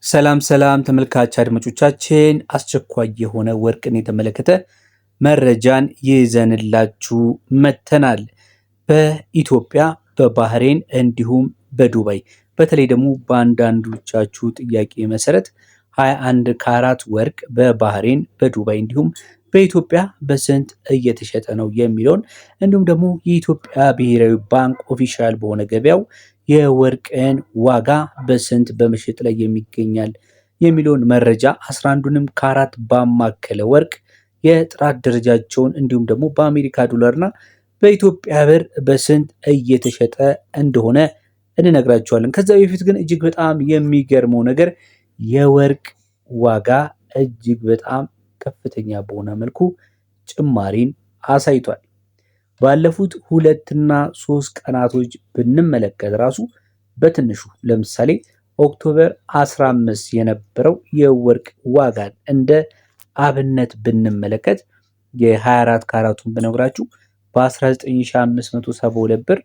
ሰላም ሰላም ተመልካች አድማጮቻችን፣ አስቸኳይ የሆነ ወርቅን የተመለከተ መረጃን ይዘንላችሁ መተናል። በኢትዮጵያ በባህሬን እንዲሁም በዱባይ በተለይ ደግሞ በአንዳንዶቻችሁ ጥያቄ መሰረት 21 ካራት ወርቅ በባህሬን በዱባይ እንዲሁም በኢትዮጵያ በስንት እየተሸጠ ነው የሚለውን እንዲሁም ደግሞ የኢትዮጵያ ብሔራዊ ባንክ ኦፊሻል በሆነ ገበያው የወርቅን ዋጋ በስንት በመሸጥ ላይ የሚገኛል የሚለውን መረጃ 11ዱንም ካራት ባማከለ ወርቅ የጥራት ደረጃቸውን እንዲሁም ደግሞ በአሜሪካ ዶላርና በኢትዮጵያ ብር በስንት እየተሸጠ እንደሆነ እንነግራቸዋለን። ከዛ በፊት ግን እጅግ በጣም የሚገርመው ነገር የወርቅ ዋጋ እጅግ በጣም ከፍተኛ በሆነ መልኩ ጭማሪን አሳይቷል። ባለፉት 2 እና 3 ቀናቶች ብንመለከት ራሱ በትንሹ ለምሳሌ ኦክቶበር 15 የነበረው የወርቅ ዋጋን እንደ አብነት ብንመለከት የ24 ካራቱን ብነግራችሁ በ19572 ብር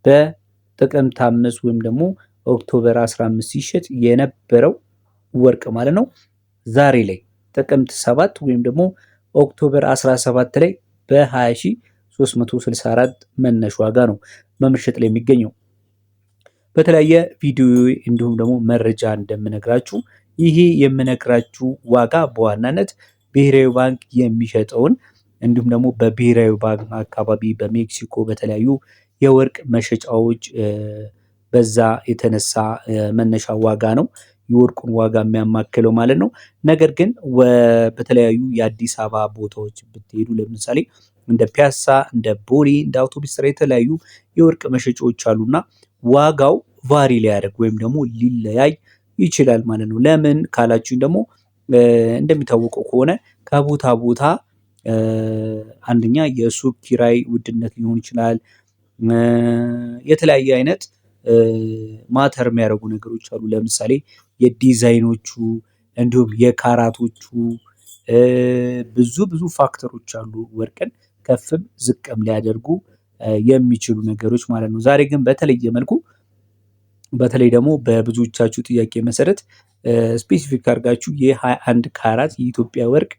በጥቅምት 5 ወይም ደግሞ ኦክቶበር 15 ሲሸጥ የነበረው ወርቅ ማለት ነው ዛሬ ላይ ጥቅምት 7 ወይም ደግሞ ኦክቶበር 17 ላይ በ20364 መነሻ ዋጋ ነው በመሸጥ ላይ የሚገኘው። በተለያየ ቪዲዮ እንዲሁም ደግሞ መረጃ እንደምነግራችሁ ይሄ የምነግራችሁ ዋጋ በዋናነት ብሔራዊ ባንክ የሚሸጠውን እንዲሁም ደግሞ በብሔራዊ ባንክ አካባቢ በሜክሲኮ በተለያዩ የወርቅ መሸጫዎች በዛ የተነሳ መነሻ ዋጋ ነው የወርቁን ዋጋ የሚያማክለው ማለት ነው። ነገር ግን በተለያዩ የአዲስ አበባ ቦታዎች ብትሄዱ ለምሳሌ እንደ ፒያሳ፣ እንደ ቦሌ፣ እንደ አውቶቡስ ተራ የተለያዩ የወርቅ መሸጫዎች አሉና ዋጋው ቫሪ ሊያደርግ ወይም ደግሞ ሊለያይ ይችላል ማለት ነው። ለምን ካላችሁኝ ደግሞ እንደሚታወቀው ከሆነ ከቦታ ቦታ አንደኛ የሱቅ ኪራይ ውድነት ሊሆን ይችላል። የተለያየ አይነት ማተር የሚያደርጉ ነገሮች አሉ። ለምሳሌ የዲዛይኖቹ እንዲሁም የካራቶቹ ብዙ ፋክተሮች አሉ ወርቅን ከፍም ዝቅም ሊያደርጉ የሚችሉ ነገሮች ማለት ነው። ዛሬ ግን በተለየ መልኩ በተለይ ደግሞ በብዙዎቻችሁ ጥያቄ መሰረት ስፔሲፊክ አድርጋችሁ የ21 ካራት የኢትዮጵያ ወርቅ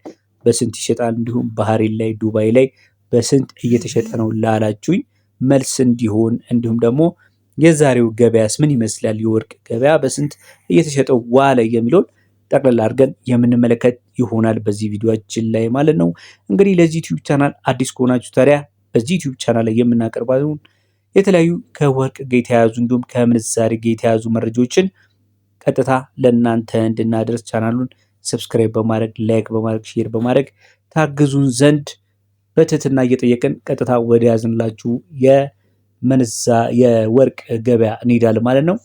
በስንት ይሸጣል እንዲሁም ባህሬን ላይ ዱባይ ላይ በስንት እየተሸጠ ነው ላላችሁኝ መልስ እንዲሆን እንዲሁም ደግሞ የዛሬው ገበያስ ምን ይመስላል የወርቅ ገበያ በስንት እየተሸጠው ዋለ የሚለውን ጠቅላላ አድርገን የምንመለከት ይሆናል በዚህ ቪዲዮአችን ላይ ማለት ነው። እንግዲህ ለዚህ ዩቲዩብ ቻናል አዲስ ከሆናችሁ ታዲያ በዚህ ዩቲዩብ ቻናል ላይ የምናቀርባቸው የተለያዩ ከወርቅ ጋር የተያያዙ እንዲሁም ከምንዛሬ ጋር የተያያዙ መረጃዎችን ቀጥታ ለእናንተ እንድናደርስ ቻናሉን ሰብስክራይብ በማድረግ ላይክ በማድረግ ሼር በማድረግ ታግዙን ዘንድ በትህትና እየጠየቅን ቀጥታ ወደ ያዝንላችሁ የወርቅ ገበያ እንሄዳለን ማለት ነው።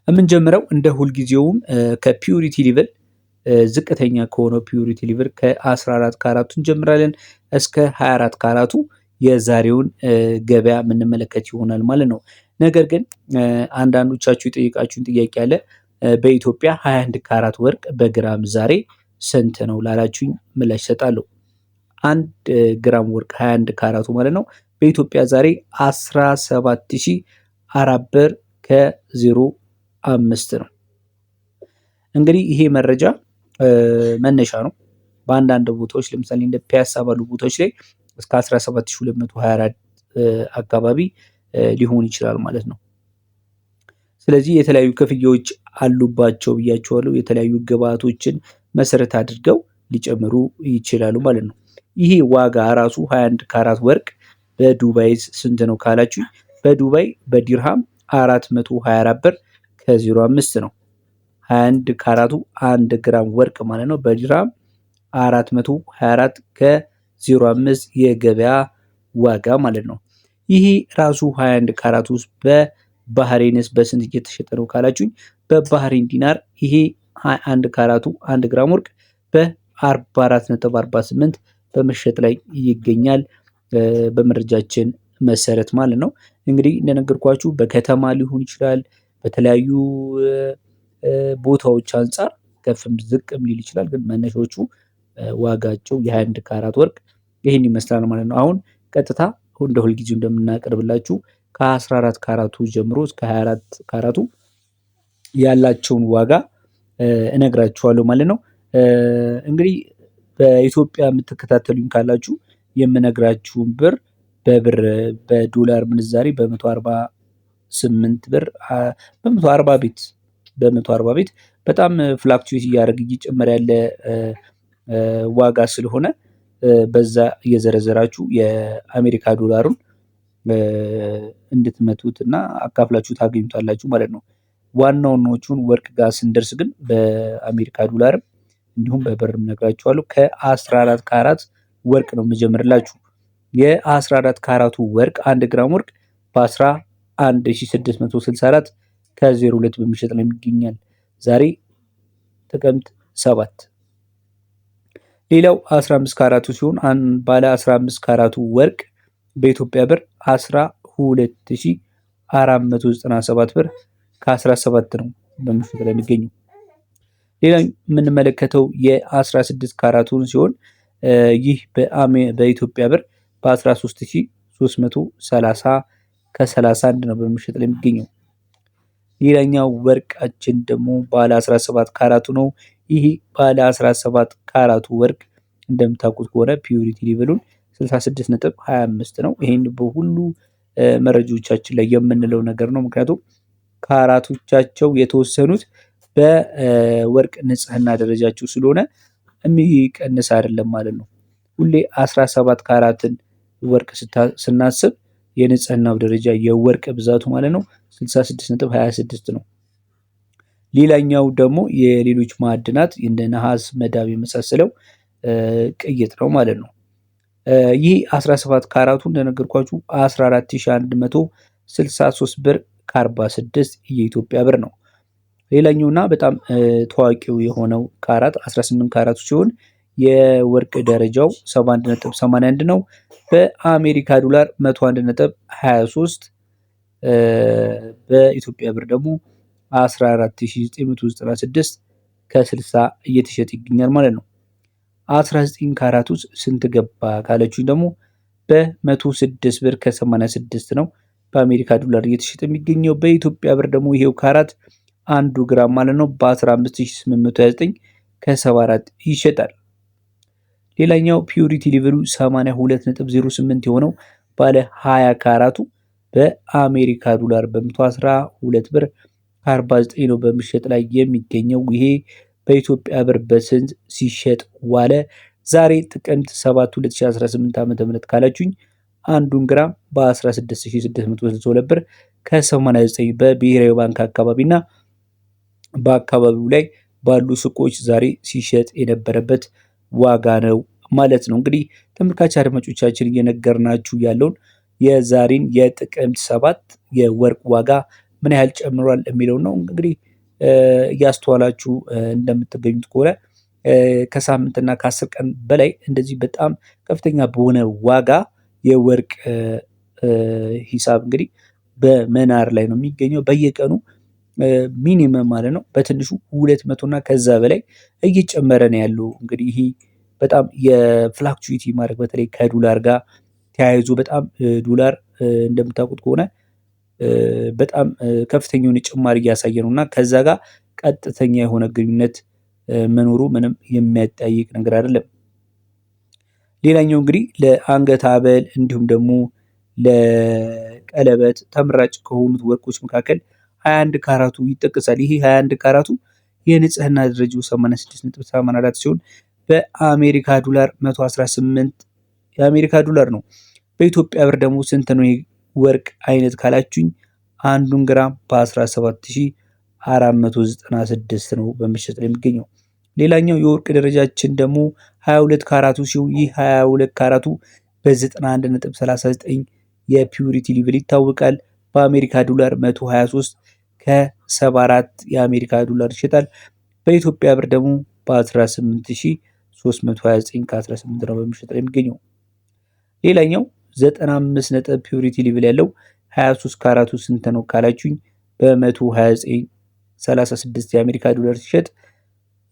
የምንጀምረው እንደ ሁልጊዜውም ከፒዩሪቲ ሌቭል ዝቅተኛ ከሆነው ፒዩሪቲ ሌቭል ከ14 ካራቱ እንጀምራለን እስከ 24 ካራቱ የዛሬውን ገበያ የምንመለከት ይሆናል ማለት ነው። ነገር ግን አንዳንዶቻችሁ የጠየቃችሁን ጥያቄ አለ። በኢትዮጵያ 21 ካራት ወርቅ በግራም ዛሬ ስንት ነው ላላችሁኝ ምላሽ እሰጣለሁ። 1 ግራም ወርቅ 21 ካራቱ ማለት ነው በኢትዮጵያ ዛሬ 17004 ብር ከ05 ነው። እንግዲህ ይሄ መረጃ መነሻ ነው። በአንዳንድ ቦታዎች ለምሳሌ እንደ ፒያሳ ባሉ ቦታዎች ላይ እስከ 17224 አካባቢ ሊሆን ይችላል ማለት ነው። ስለዚህ የተለያዩ ክፍያዎች አሉባቸው ብያቸዋለሁ። የተለያዩ ግብአቶችን መሰረት አድርገው ሊጨምሩ ይችላሉ ማለት ነው። ይሄ ዋጋ ራሱ 21 ካራት ወርቅ በዱባይ ስንት ነው ካላችሁ በዱባይ በዲርሃም 424 ብር ከ05 ነው። 21 ካራቱ 1 ግራም ወርቅ ማለት ነው በዲርሃም 424 ከ05 የገበያ ዋጋ ማለት ነው። ይሄ ራሱ 21 ካራት ውስጥ በባህሬንስ በስንት እየተሸጠ ነው ካላችሁኝ በባህሬን ዲናር ይሄ 21 ካራቱ 1 ግራም ወርቅ በ44.48 በመሸጥ ላይ ይገኛል በመረጃችን መሰረት ማለት ነው። እንግዲህ እንደነገርኳችሁ በከተማ ሊሆን ይችላል በተለያዩ ቦታዎች አንፃር ከፍም ዝቅም ሊል ይችላል። ግን መነሻዎቹ ዋጋቸው የ21 ካራት ወርቅ ይህን ይመስላል ማለት ነው። አሁን ቀጥታ እንደ ሁልጊዜው እንደምናቀርብላችሁ ከ14 ካራቱ ጀምሮ እስከ 24 ካራቱ ያላቸውን ዋጋ እነግራችኋለሁ ማለት ነው። እንግዲህ በኢትዮጵያ የምትከታተሉኝ ካላችሁ የምነግራችሁን ብር በዶላር ምንዛሬ በ148 ብር በ140 ቤት በጣም ፍላክቹዌት እያደረገ እየጨመረ ያለ ዋጋ ስለሆነ በዛ እየዘረዘራችሁ የአሜሪካ ዶላሩን እንድትመቱት እና አካፍላችሁ ታገኙታላችሁ ማለት ነው። ዋናዎቹን ወርቅ ጋር ስንደርስ ግን በአሜሪካ ዶላርም እንዲሁም በብርም እነግራችኋለሁ። ከ14 ካራት ወርቅ ነው የምጀምርላችሁ። የ14 ካራቱ ወርቅ 1 ግራም ወርቅ በ11664 ከ02 በሚሸጥ ላይ ይገኛል ዛሬ ጥቅምት 7። ሌላው 15 ካራቱ ሲሆን ባለ 15 ካራቱ ወርቅ በኢትዮጵያ ብር 12497 ብር ከ17 ነው በምሽት ላይ የሚገኘው። ሌላ የምንመለከተው የ16 ካራቱን ሲሆን ይህ በኢትዮጵያ ብር በ13330 ከ31 ነው በምሽት ላይ የሚገኘው። ሌላኛው ወርቃችን ደግሞ ባለ 17 ካራቱ ነው። ይህ ባለ 17 ካራቱ ወርቅ እንደምታውቁት ከሆነ ፒዩሪቲ ሌቭሉን 66.25 ነው። ይሄን በሁሉ መረጃዎቻችን ላይ የምንለው ነገር ነው። ምክንያቱም ካራቶቻቸው የተወሰኑት በወርቅ ንጽህና ደረጃቸው ስለሆነ የሚቀንስ አይደለም ማለት ነው። ሁሌ 17 ካራትን ወርቅ ስናስብ የንጽህናው ደረጃ የወርቅ ብዛቱ ማለት ነው 66.26 ነው። ሌላኛው ደግሞ የሌሎች ማዕድናት እንደ ነሐስ፣ መዳብ የመሳሰለው ቅይጥ ነው ማለት ነው። ይህ 17 ካራቱ እንደነገርኳችሁ 14163 ብር ከ46 የኢትዮጵያ ብር ነው። ሌላኛውና በጣም ታዋቂው የሆነው ካራት 18 ካራቱ ሲሆን የወርቅ ደረጃው 71.81 ነው። በአሜሪካ ዶላር 101.23 በኢትዮጵያ ብር ደግሞ 14996 ከ60 እየተሸጠ ይገኛል ማለት ነው። 19 ካራቱ ስንት ገባ ካለችኝ ደግሞ በ106 ብር ከ86 ነው በአሜሪካ ዶላር እየተሸጠ የሚገኘው። በኢትዮጵያ ብር ደግሞ ይሄው ካራት 1 ግራም ማለት ነው በ15829 ከ74 ይሸጣል። ሌላኛው ፒዩሪቲ ሌቭሉ 82.08 የሆነው ባለ 20 ካራቱ በአሜሪካ ዶላር በ112 ብር 49 ነው በምሸጥ ላይ የሚገኘው። ይሄ በኢትዮጵያ ብር በስንት ሲሸጥ ዋለ? ዛሬ ጥቅምት 7 2018 ዓ.ም ካላችሁኝ 1 ግራም በ16662 ብር ከ89 በብሔራዊ ባንክ አካባቢና በአካባቢው ላይ ባሉ ሱቆች ዛሬ ሲሸጥ የነበረበት ዋጋ ነው ማለት ነው። እንግዲህ ተመልካች አድማጮቻችን እየነገርናችሁ ያለውን የዛሬን የጥቅምት 7 የወርቅ ዋጋ ምን ያህል ጨምሯል የሚለው ነው። እንግዲህ እያስተዋላችሁ እንደምትገኙት ከሆነ ከሳምንትና ከ10 ቀን በላይ እንደዚህ በጣም ከፍተኛ በሆነ ዋጋ የወርቅ ሂሳብ እንግዲህ በመናር ላይ ነው የሚገኘው። በየቀኑ ሚኒመም ማለት ነው በትንሹ 200 እና ከዛ በላይ እየጨመረ ነው ያለው። እንግዲህ ይሄ በጣም የፍላክቹዌቲ ማድረግ በተለይ ከዶላር ጋር ተያይዞ በጣም ዶላር እንደምታውቁት ከሆነ በጣም ከፍተኛውን ጭማሪ እያሳየ ነው እና ከዛ ጋር ቀጥተኛ የሆነ ግንኙነት መኖሩ ምንም የሚያጠያይቅ ነገር አይደለም። ሌላኛው እንግዲህ ለአንገት ሐብል እንዲሁም ደግሞ ለቀለበት ተመራጭ ከሆኑት ወርቆች መካከል 21 ካራቱ ይጠቀሳል። ይሄ 21 ካራቱ የንጽህና ደረጃው 86.84 ሲሆን በአሜሪካ ዶላር 118 የአሜሪካ ዶላር ነው። በኢትዮጵያ ብር ደግሞ ስንት ነው ወርቅ አይነት ካላችሁኝ 1 ግራም በ17496 ነው በምሽጥ ላይ የሚገኘው። ሌላኛው የወርቅ ደረጃችን ደግሞ 22 ካራቱ ሲሆን ይህ 22 ካራቱ በ91.39 የፒዩሪቲ ሌቭል ይታወቃል። በአሜሪካ ዶላር 123 ከ74 የአሜሪካ ዶላር ይሸጣል። በኢትዮጵያ ብር ደግሞ በ18329 ከ18 ነው በምሽጥ ላይ የሚገኘው። ሌላኛው 95 ነጥብ ፒዩሪቲ ሌቭል ያለው 23 ካራቱ ስንት ነው ካላችሁኝ በ129.36 የአሜሪካ ዶላር ሲሸጥ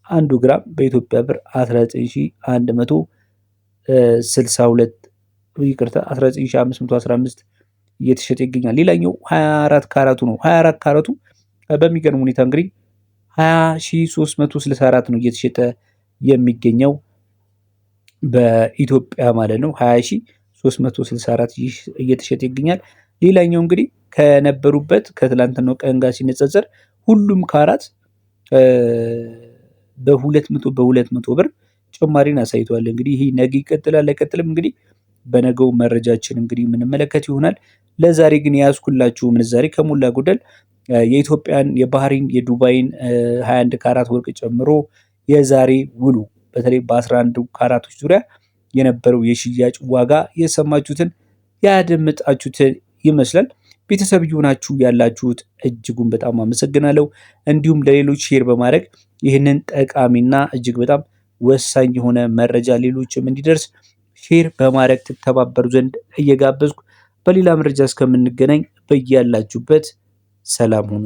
1 ግራም በኢትዮጵያ ብር 19515 እየተሸጠ ይገኛል። ሌላኛው 24 ካራቱ ነው። 24 ካራቱ በሚገርም ሁኔታ እንግዲህ 20,364 ነው እየተሸጠ የሚገኘው በኢትዮጵያ ማለት ነው። 20,364 እየተሸጠ ይገኛል። ሌላኛው እንግዲህ ከነበሩበት ከትላንትናው ቀን ጋር ሲነጻጸር ሁሉም ካራት በ200 ብር ጭማሪን አሳይቷል። እንግዲህ ይህ ነገ ይቀጥላል አይቀጥልም እንግዲህ በነገው መረጃችን እንግዲህ የምንመለከት ይሆናል። ለዛሬ ግን የያዝኩላችሁ ምንዛሬ ከሞላ ጎደል የኢትዮጵያን፣ የባህሪን፣ የዱባይን 21 ካራት ወርቅ ጨምሮ የዛሬ ውሉ በተለይ በ11 ካራቶች ዙሪያ የነበረው የሽያጭ ዋጋ የሰማችሁትን ያደመጣችሁትን ይመስላል። ቤተሰብ እየሆናችሁ ያላችሁት እጅጉን በጣም አመሰግናለሁ። እንዲሁም ለሌሎች ሼር በማድረግ ይህንን ጠቃሚና እጅግ በጣም ወሳኝ የሆነ መረጃ ሌሎችም እንዲደርስ ሼር በማድረግ ትተባበሩ ዘንድ እየጋበዝኩ በሌላ መረጃ እስከምንገናኝ በያላችሁበት ሰላም ሁኑ።